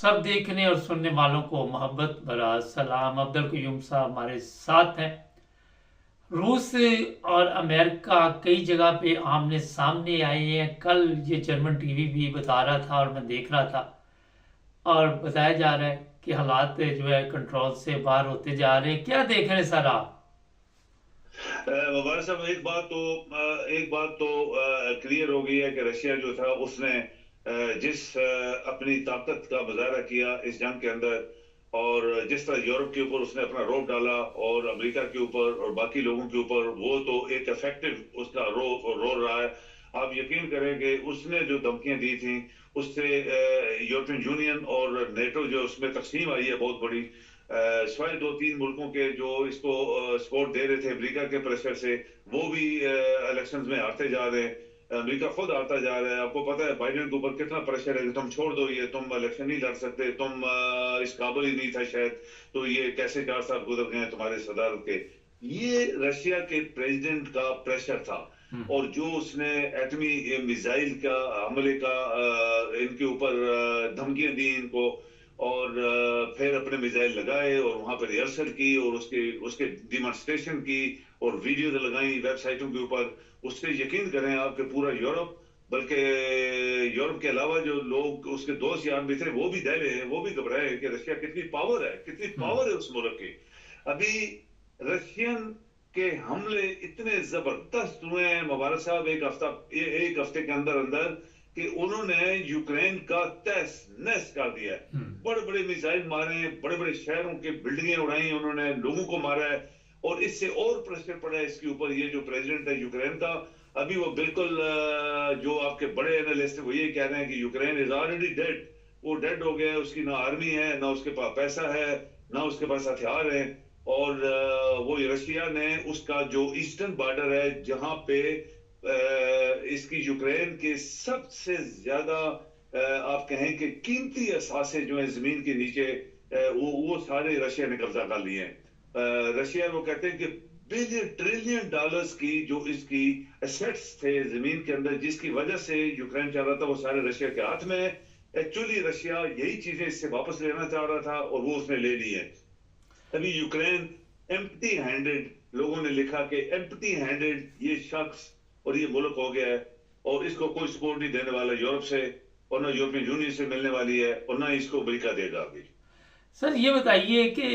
सब देखने और सुनने वालों को मोहब्बत भरा सलाम। अब्दुल कयूम साहब हमारे साथ हैं। रूस और अमेरिका कई जगह पे आमने सामने आए हैं। कल ये जर्मन टीवी भी बता रहा था और मैं देख रहा था, और बताया जा रहा है कि हालात जो है कंट्रोल से बाहर होते जा रहे हैं। क्या देख रहे हैं सर आप? मुबारक साहब, एक बात तो क्लियर हो गई है कि रशिया जो था उसने जिस अपनी ताकत का मुजाहरा किया इस जंग के अंदर, और जिस तरह यूरोप के ऊपर उसने अपना रोब डाला और अमेरिका के ऊपर और बाकी लोगों के ऊपर, वो तो एक इफेक्टिव उसका रोल रहा है। आप यकीन करें कि उसने जो धमकियां दी थी उससे यूरोपियन यूनियन और नेटो जो उसमें तकसीम आई है बहुत बड़ी, सिवाय दो तीन मुल्कों के जो इसको सपोर्ट दे रहे थे अमेरिका के प्रेशर से, वो भी इलेक्शंस में हारते जा रहे हैं। अमेरिका खुद हारता जा रहा है। आपको पता है बाइडेन के ऊपर कितना प्रेशर है कि तुम छोड़ दो, ये तुम इलेक्शन नहीं लड़ सकते, तुम इस काबिल ही नहीं था शायद, तो ये कैसे 4 साल गुजर गए तुम्हारे सदारत के। ये रशिया के प्रेसिडेंट का प्रेशर था। और जो उसने एटमी मिसाइल का हमले का इनके ऊपर धमकियां दी इनको, और फिर अपने मिसाइल लगाए और वहां पर रिहर्सल की और उसके उसके डिमॉन्स्ट्रेशन की और वीडियो लगाई वेबसाइटों के ऊपर। उससे यकीन करें आपके पूरा यूरोप, बल्कि यूरोप के अलावा जो लोग उसके दोस्त यार भी थे वो भी दहले हैं, वो भी घबराए कि रशिया कितनी पावर है, कितनी पावर है उस मुल्क की। अभी रशियन के हमले इतने जबरदस्त हुए हैं मुबारक साहब, एक हफ्ते के अंदर अंदर, कि उन्होंने यूक्रेन का तहस नहस कर दिया है। बड़े बड़े मिसाइल मारे हैं, बड़े बड़े शहरों के बिल्डिंगें उड़ाई, उन्होंने लोगों को मारा है। और इससे और प्रेशर पड़ा है इसके ऊपर। ये जो प्रेसिडेंट है यूक्रेन का, अभी वो बिल्कुल जो आपके बड़े एनालिस्ट है वो ये कह रहे हैं कि यूक्रेन इज ऑलरेडी डेड। वो डेड हो गया है, उसकी ना आर्मी है, ना उसके पास पैसा है, ना उसके पास हथियार है। और वो रशिया ने उसका जो ईस्टर्न बॉर्डर है जहां पे इसकी यूक्रेन के सबसे ज्यादा आप कहें कि कीमती असासे जो है जमीन के नीचे, वो सारे रशिया ने कब्जा कर लिए हैं। रशिया वो कहते हैं कि बिलियन ट्रिलियन डॉलर्स की जो इसकी एसेट्स थे जमीन के अंदर, जिसकी वजह से यूक्रेन चाह रहा था वो सारे रशिया के हाथ में है। एक्चुअली रशिया यही चीजें इससे वापस लेना चाह रहा था और वो उसने ले ली है। अभी यूक्रेन एम्प्टी हैंडेड, लोगों ने लिखा कि एम्प्टी हैंडेड ये शख्स और ये मुल्क हो गया है, और इसको कोई सपोर्ट नहीं देने वाला यूरोप से, और ना यूरोपियन यूनियन से मिलने वाली है, और ना इसको अमेरिका देगा अभी। सर ये बताइए कि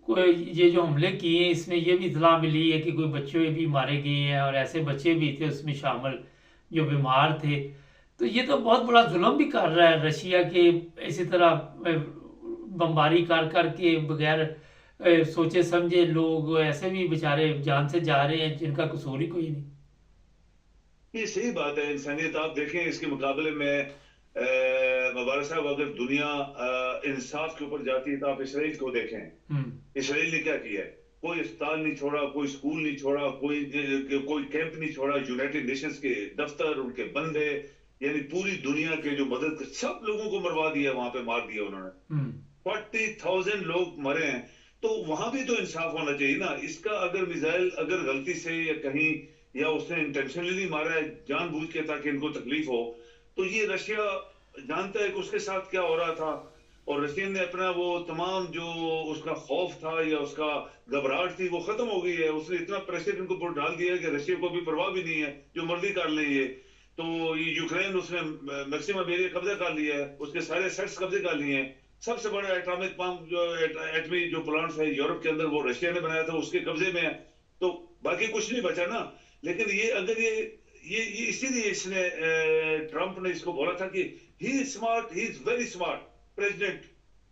कोई ये जो हमले किए इसमें ये भी इतला मिली है कि कोई बच्चे भी मारे गए हैं, और ऐसे बच्चे भी थे उसमें शामिल जो बीमार थे। तो ये तो बहुत बड़ा जुल्म भी कर रहा है रशिया के, इसी तरह बमबारी कर कर के बगैर सोचे समझे लोग ऐसे भी बेचारे जान से जा रहे हैं जिनका कसूर ही कोई नहीं। ये सही बात है। इंसानियत आप देखें इसके मुकाबले में, मुबारक साहब, अगर दुनिया इंसाफ के ऊपर जाती है तो आप इसराइल को देखें। इसराइल ने क्या किया है? कोई अस्पताल नहीं छोड़ा, कोई स्कूल नहीं छोड़ा, कोई कैंप नहीं छोड़ा। यूनाइटेड नेशंस के दफ्तर, उनके बंदे, यानी पूरी दुनिया के जो मदद, सब लोगों को मरवा दिया, वहां पे मार दिया उन्होंने। 40,000 लोग मरे हैं। तो वहां भी तो इंसाफ होना चाहिए ना। इसका अगर मिसाइल अगर गलती से या कहीं, या उसने इंटेंशनली मारा है जानबूझ के ताकि इनको तकलीफ हो, तो ये रशिया जानता है कि उसके साथ क्या हो रहा था। और रशिया ने अपना वो तमाम जो उसका खौफ था या उसका घबराहट थी वो खत्म हो गई है। उसने इतना प्रेशर इनको ऊपर डाल दिया कि रशिया को भी परवाह भी नहीं है, जो मर्जी कर ले ये। तो ये यूक्रेन उसने मैक्सिमम एरिया कब्जा कर लिया है, उसके सारे सेट्स कब्जे कर लिए हैं। सबसे बड़ा एटॉमिक पंप जो एटमी जो प्लांट्स है यूरोप के अंदर, वो रशिया ने बनाया था, उसके कब्जे में है। तो बाकी कुछ नहीं बचा ना। लेकिन ये अगर ये इसीलिए इसने ट्रंप ने इसको बोला था कि he is smart, he is very smart president,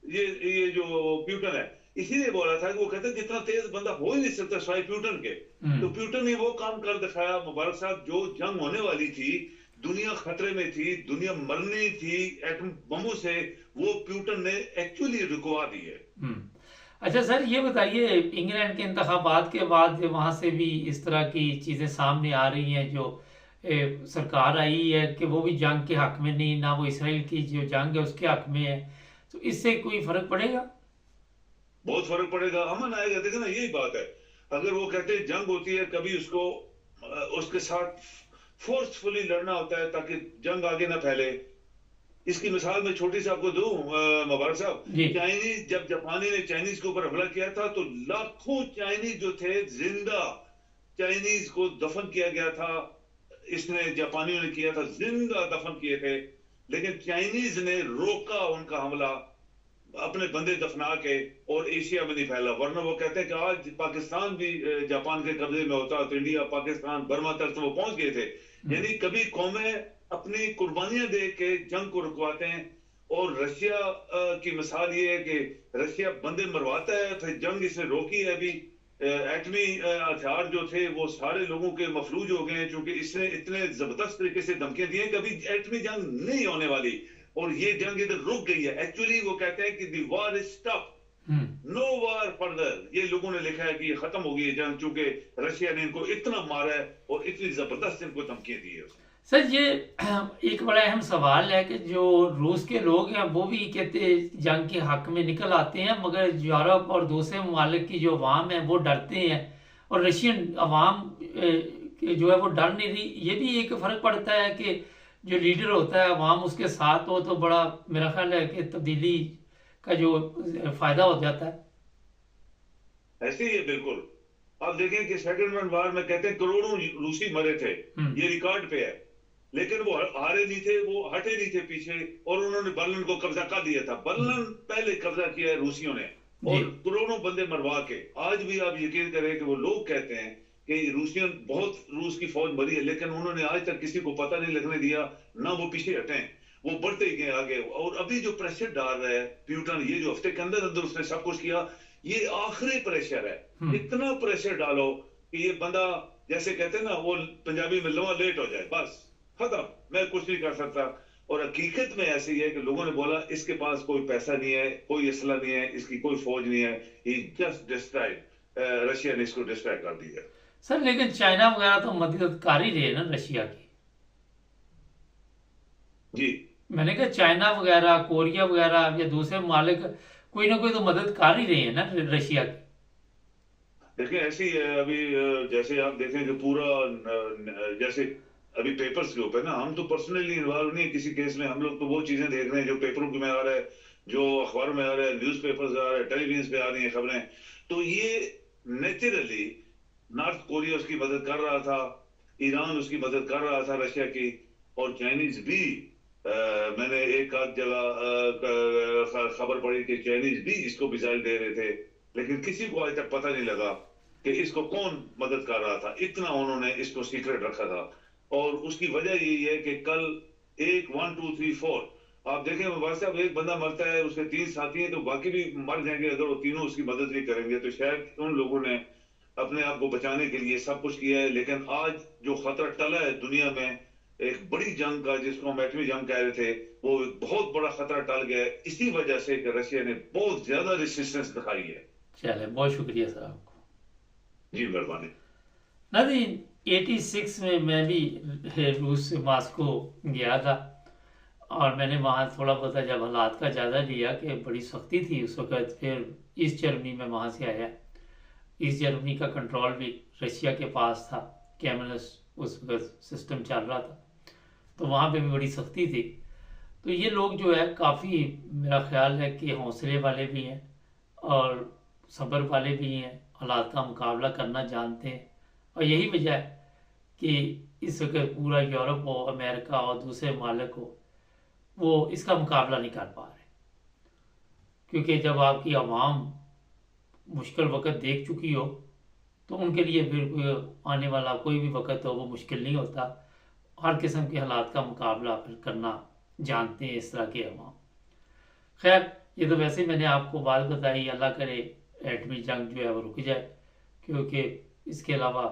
ये जो प्यूटन है, इसीलिए बोला था कि वो कहते हैं कि इतना तेज बंदा हो ही नहीं सकता स्वाई प्यूटन के। तो प्यूटन ने वो काम कर दिखाया मुबारक साहब। जो जंग होने वाली थी, दुनिया खतरे में थी, दुनिया मरनी थी एटम बमों से, वो प्यूटन ने एक्चुअली रुकवा दी है। अच्छा सर ये बताइए, इंग्लैंड के इंतखाबात के बाद वहाँ से भी इस तरह की चीज़ें सामने आ रही हैं, जो सरकार आई है कि वो भी जंग के हक में नहीं, ना वो इसराइल की जो जंग है उसके हक में है। तो इससे कोई फर्क पड़ेगा? बहुत फर्क पड़ेगा, अमन आएगा। देखो ना, यही बात है। अगर वो कहते हैं जंग होती है, कभी उसको उसके साथ फोर्सफुली लड़ना होता है ताकि जंग आगे ना फैले। इसकी मिसाल मैं छोटी सी आपको दूं, मुबारक साहब, जी चाइनीज, जब जापानी ने चाइनीज के ऊपर हमला किया था तो लाखों चाइनीज जो थे, जिंदा चाइनीज को दफन किया गया था। इसने जापानियों ने किया था, जिंदा दफन किए थे, लेकिन चाइनीज ने रोका उनका हमला, अपने बंदे दफना के, और एशिया में नहीं फैला। वरना वो कहते हैं कि आज पाकिस्तान भी जापान के कब्जे में होता तो इंडिया, पाकिस्तान, बर्मा तक तो वो पहुंच गए थे। यानी कभी कौमें अपनी कुर्बानियां दे के जंग को रुकवाते हैं। और रशिया की मिसाल ये है कि रशिया बंदे मरवाता है, फिर जंग इसने रोकी है। अभी एटमी हथियार जो थे वो सारे लोगों के मफलूज हो गए हैं, क्योंकि इसने इतने जबरदस्त तरीके से धमकियां दी हैं कि अभी एटमी जंग नहीं होने वाली, और ये जंग इधर रुक गई है। एक्चुअली वो कहते हैं कि the war is stop, no war further. ये लोगों ने लिखा है कि ये खत्म हो गई है जंग, चूंकि रशिया ने इनको इतना मारा है और इतनी जबरदस्त इनको धमकियां दी है। सर, ये एक बड़ा अहम सवाल है कि जो रूस के लोग हैं वो भी कहते हैं जंग के हक में निकल आते हैं, मगर यूरोप और दूसरे ममालिक की जो अवाम है वो डरते हैं, और रशियन अवाम जो है वो डर नहीं रही। ये भी एक फ़र्क पड़ता है कि जो लीडर होता है अवाम उसके साथ हो तो बड़ा, मेरा ख्याल है कि तब्दीली का जो फ़ायदा हो जाता है। ऐसे ही है बिल्कुल। आप देखें कि सेकंड वर्ल्ड वॉर में कहते हैं करोड़ों रूसी मरे थे, ये रिकॉर्ड पे है, लेकिन वो हारे नहीं थे, वो हटे नहीं थे पीछे, और उन्होंने बर्लिन को कब्जा कर दिया था। बर्लिन पहले कब्जा किया है रूसियों ने, और करोड़ों बंदे मरवा के। आज भी आप यकीन करें कि वो लोग कहते हैं कि रूसियों, बहुत रूस की फौज मरी है, लेकिन उन्होंने आज तक किसी को पता नहीं लगने दिया, ना वो पीछे हटे, वो बढ़ते ही गए आगे। और अभी जो प्रेशर डाल रहा है प्यूटन, ये जो हफ्ते के अंदर अंदर उसने सब कुछ किया, ये आखिरी प्रेशर है। इतना प्रेशर डालो कि ये बंदा, जैसे कहते हैं ना, वो पंजाबी में लवा लेट हो जाए, बस खत्म, मैं कुछ नहीं कर सकता। और हकीकत में ऐसी है कि लोगों ने बोला इसके पास कोई पैसा नहीं है, कोई असला नहीं है, इसकी कोई फौज नहीं है, ही जस्ट डिस्ट्रॉयड, रशिया ने इसको डिस्ट्रॉय कर दिया। सर, लेकिन चाइना वगैरह तो मदद कर ही रहे हैं ना रशिया की। जी, मैंने कहा चाइना वगैरह, कोरिया वगैरह या दूसरे ममालिक कोई ना कोई तो मदद कर ही रहे हैं ना रशिया की। देखिए ऐसी है अभी, जैसे आप देखें कि पूरा जैसे अभी पेपर्स के ऊपर ना, हम तो पर्सनली इन्वॉल्व नहीं है किसी केस में, हम लोग तो वो चीजें देख रहे हैं जो पेपरों में आ रहा है, जो अखबारों में आ रहा है, न्यूज पेपर्स आ रहा है, टेलीविजन पे आ रही है खबरें। तो ये नेचुरली नॉर्थ कोरिया उसकी मदद कर रहा था, ईरान उसकी मदद कर रहा था रशिया की, और चाइनीज भी। मैंने एक आध जगह खबर पढ़ी कि चाइनीज भी इसको मिसाइल दे रहे थे, लेकिन किसी को आज तक पता नहीं लगा कि इसको कौन मदद कर रहा था। इतना उन्होंने इसको सीक्रेट रखा था, और उसकी वजह यही है कि कल 1 2 3 4 आप देखें साहब, एक बंदा मरता है, उसके 3 साथी हैं, तो बाकी भी मर जाएंगे अगर वो तीनों उसकी मदद नहीं करेंगे। तो शायद उन लोगों ने अपने आप को बचाने के लिए सब कुछ किया है, लेकिन आज जो खतरा टला है दुनिया में, एक बड़ी जंग का, जिसको हम एटमी जंग कह रहे थे, वो बहुत बड़ा खतरा टल गया है, इसी वजह से कि रशिया ने बहुत ज्यादा रेसिस्टेंस दिखाई है। चले, बहुत शुक्रिया सर आपको। जी मेहरबानी। नाज़रीन, 86 में मैं भी रूस से मॉस्को गया था, और मैंने वहाँ थोड़ा बहुत जब हालात का जायज़ा लिया कि बड़ी सख्ती थी उस वक़्त। फिर ईस्ट जर्मनी में वहाँ से आया। ईस्ट जर्मनी का कंट्रोल भी रशिया के पास था, कैमनस उस वक्त सिस्टम चल रहा था, तो वहाँ पे भी बड़ी सख्ती थी। तो ये लोग जो है काफ़ी, मेरा ख्याल है कि हौसले वाले भी हैं और सब्र वाले भी हैं, हालात का मुकाबला करना जानते हैं। और यही वजह है कि इस वक्त पूरा यूरोप हो, अमेरिका और दूसरे मालिक हो, वो इसका मुकाबला नहीं कर पा रहे, क्योंकि जब आपकी आवाम मुश्किल वक्त देख चुकी हो तो उनके लिए फिर आने वाला कोई भी वक्त हो वो मुश्किल नहीं होता। हर किस्म के हालात का मुकाबला फिर करना जानते हैं इस तरह के अवाम। खैर, ये तो वैसे मैंने आपको बात बताई, अल्लाह करे एटमी जंग जो है वो रुक जाए, क्योंकि इसके अलावा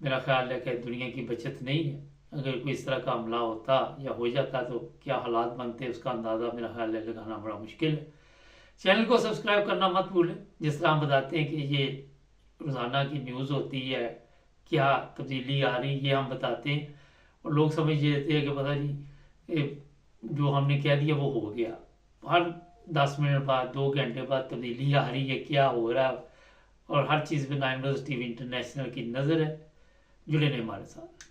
मेरा ख्याल है कि दुनिया की बचत नहीं है। अगर कोई इस तरह का हमला होता या हो जाता तो क्या हालात बनते, उसका अंदाज़ा मेरा ख्याल है लगाना बड़ा मुश्किल है। चैनल को सब्सक्राइब करना मत भूलें। जिस तरह हम बताते हैं कि ये रोज़ाना की न्यूज़ होती है, क्या तब्दीली आ रही ये हम बताते हैं, और लोग समझ लेते हैं कि पता जी जो हमने कह दिया वो हो गया। हर 10 मिनट बाद, 2 घंटे बाद तब्दीली आ रही है, क्या हो रहा है, और हर चीज़ पे 9 न्यूज़ TV इंटरनेशनल की नज़र है। जुड़े रहें हमारे साथ।